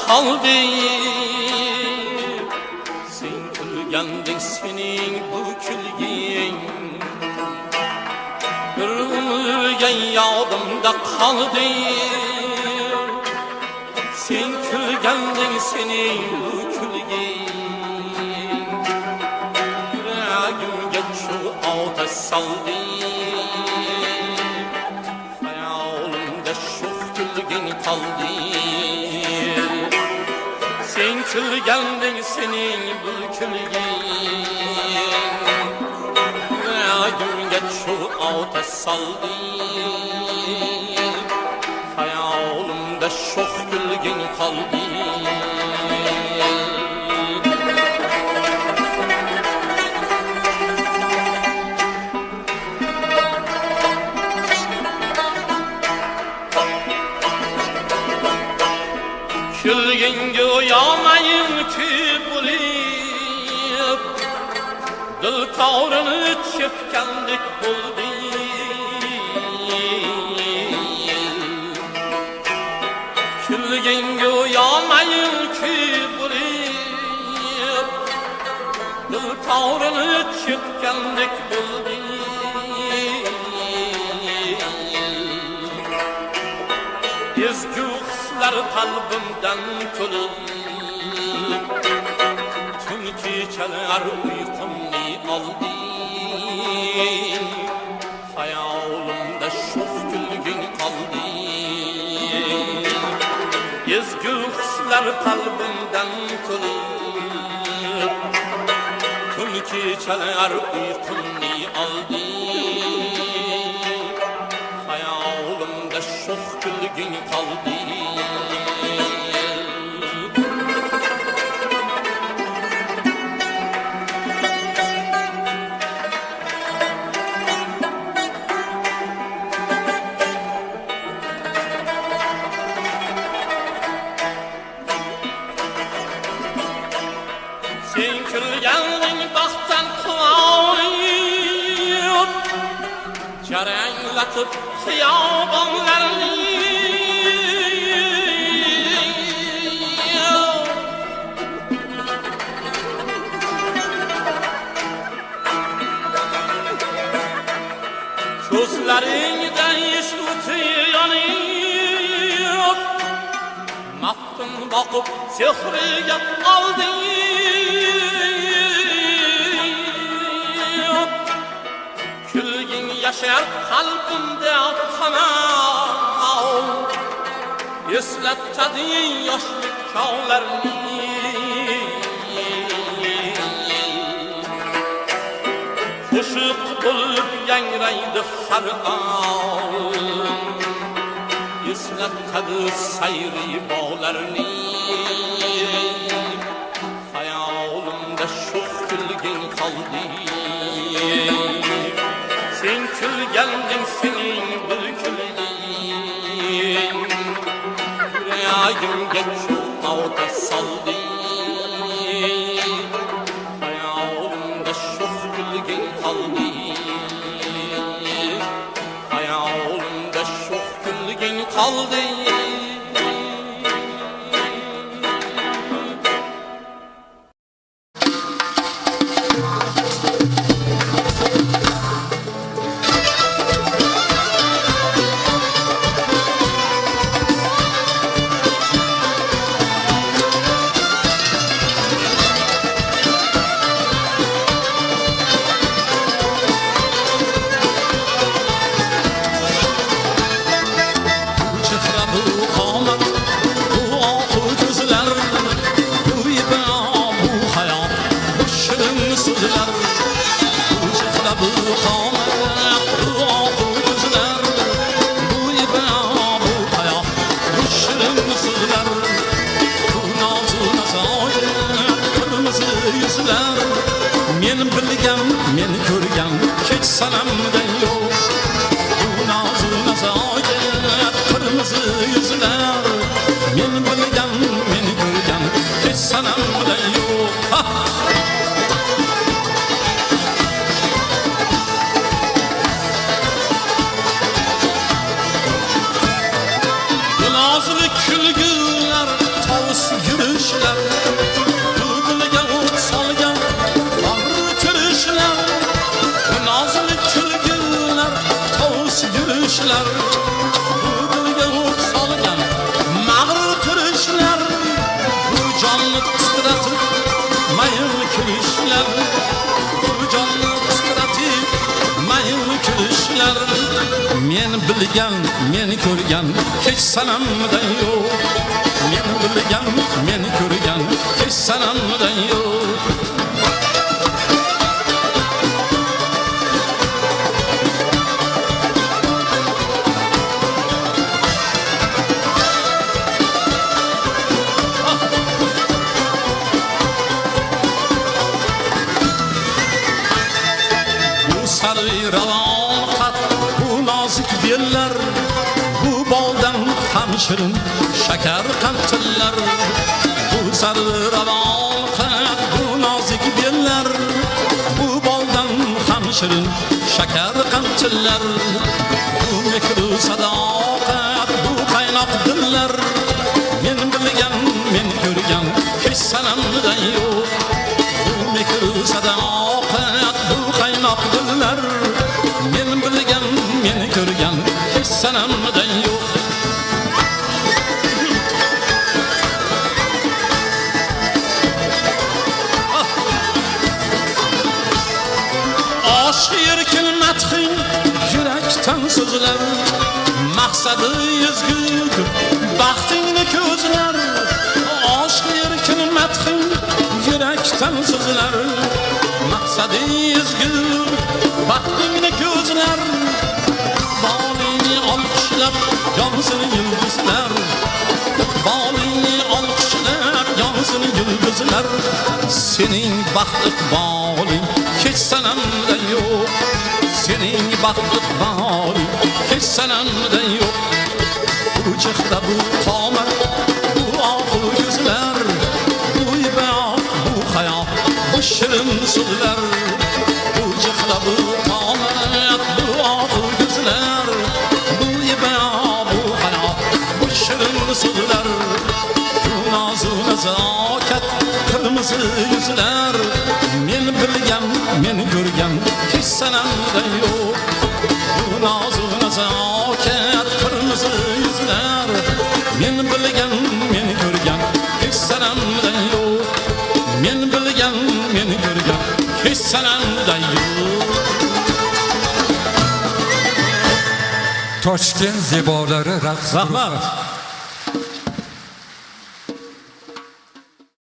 kaldı. Sen kulgandın senin bu külgin, bir ömürge yadımda kaldı. Sen külgandın senin bu külgin, yüreğimge şu ateş saldı. Hayalimde şu külgin kaldı. Sen külgandın senin bu külgin, yüreğimge şu ateş saldı. Hayalimde şoh külgin kaldı. Külgin göyamayın ki bulip, dil tavrını çöpkendik buldu. Külgin göyamayın ki bulip, dil tavrını çöpkendik buldu. Ezgü hisler kalbimden tülüp, tüm geceler uykumni aldı. Hayalimde şoh külgin kaldı. Ezgü hisler kalbimden tülüp, tüm geceler uykumni aldı. Hayalimde şoh külgin kaldı. Sen külgandın baktan kıvayıp, jaranglatıp xiyobanlarni. Ko'zlaringdan yosh o'ti yonib, maftun boqib sehriga olding. Külgin yaşar kalbimde hamon, eslatadi yoshlik chog'larni. Qo'shiq bo'lib yangraydi har on, eslatadi sayri bog'larni. Hayolimda shoh külgin qoldi. Sen külgandın senin bu külgin, yüreğimge şu ateş saldı. Hayalimde şoh külgin kaldı. Hayalimde şoh külgin kaldı. Men bilgan, men ko'rgan hech sanamdan yo'q. Bu nozu nazorat qirmizi yuzlar. Men bilgan, men ko'rgan hech sanamdan yo'q. Yolg'izlik kulgular tovus titratib mayin kulishlar, bu jonni titratib mayin kulishlar. Men bilgan, men ko'rgan hech sanamdan yo'q. Men bilgan, men ko'rgan hech sanamdan yo'q. Sarı ravon qat, bu nozik bellar, bu boldan ham shirin shakar qamtillar. Bu sarı ravon qat, bu nozik bellar, bu boldan ham shirin shakar qamtillar. Bu mehru sadoqat, bu qaynoq dillar, men bilgan, men ko'rgan hech sanamdan yo'q. Bu mehru sadoqat, bu qaynoq dillar, men bilgan, men ko'rgan hech sanamdan yo'q. Aşk erkin madhing yurakdan so'zlar, maqsadi ezgudir baxtingni ko'zlar. Aşk erkin madhing yurakdan so'zlar, maqsadi ezgudir baxtingni ko'zlar. Bolingni olqishlab yonsin yulduzlar, bolingni olqishlab yonsin yulduzlar. Sening baxt iqboling hech sanamdan yo'q. Sening baxt iqboling hech sanamdan yo'q. Bu chehra, bu qomat, bu oqil ko'zlar, bu ibrat, bu hayot, bu shirin so'zlar. Bu chehra, bu qomat, bu oqil ko'zlar, bu ibrat, bu hayot, bu shirin so'zlar. Bu nozu nazokat, qirmizi yuzlar, men bilgan, men ko'rgan hech sanamdan yo'q. Bu nozu nazokat, qirmizi yuzlar, men bilgan, men ko'rgan hech sanamdan yo'q. Men bilgan, men ko'rgan hech sanamdan yo'q. Toshkent zebolari raqs guruhi.